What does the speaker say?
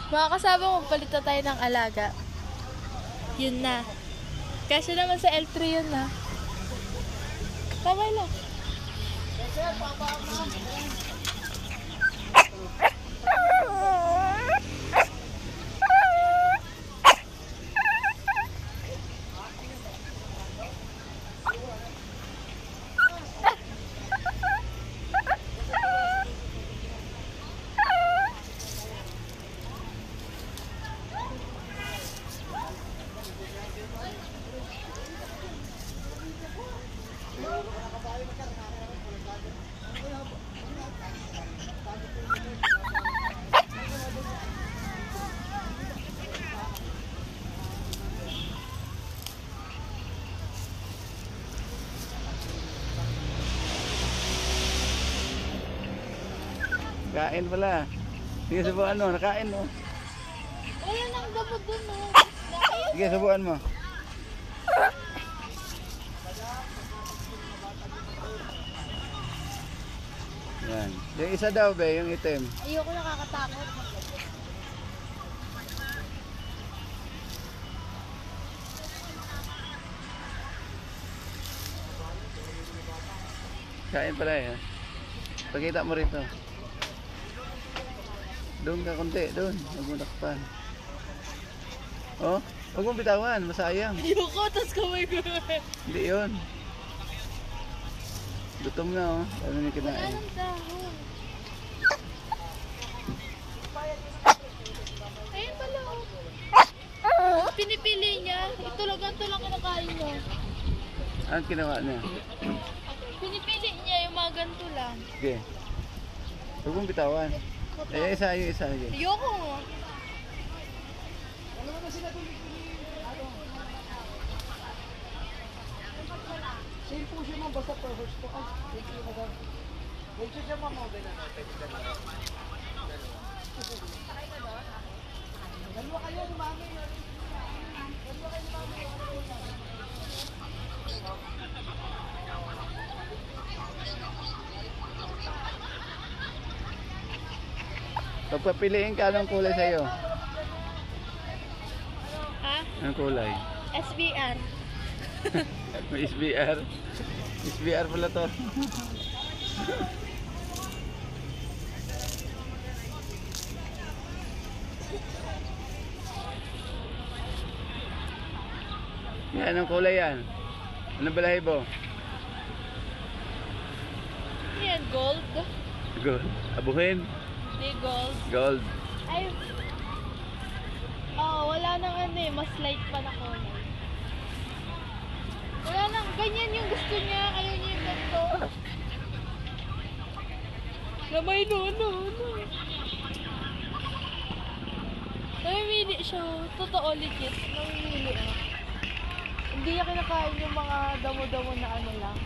Mga kasama mo, palit na tayo ng alaga. Yun na. Kasi naman sa L3 yun na. Tama lang. Kain pala. Sige, subukan mo. Nakain mo. Wala nang dapat dun, no? Sige, subukan mo. Yan. Yung isa daw, be, yung itim. Ayoko, nakakatakot. Kain pala eh. Pakita mo rito. Doon ka konti, doon. Magmudakpan. Oh, huwag mong bitawan, masayang. Ayoko, tas kamay ko. Hindi yun. Gutom na oh. Ano na Wala kinain? nang dahon. Ayun pala, oh. Pinipili niya. Ito lang, ganito lang kinakain niya. Ang ginawa niya? Pinipili niya yung mga ganito lang. Sige. Huwag mong bitawan. Eh, isa yung isa. Sige. Ayoko. Same po siya ma'am, basta per horse po. Ay, thank you madam. Huwag siya ma'am, mga ganun. Dalawa kayo, mami. Dalawa kayo, mami. Pagpapiliin ka, anong kulay sa'yo? Ha? Anong kulay? SBR. May SBR. SBR pala to. Yan, anong kulay yan? Anong balahibo? Yan, gold. Gold. Abuhin. Hindi, gold. Gold. Ay, oh, wala nang ano eh, mas light pa na kulay. Wala nang, ganyan yung gusto niya, ayaw niya yung ganito. Lamay no. Namimili siya, totoo legit, namimili ah. Hindi niya kinakain yung mga damo-damo na ano lang.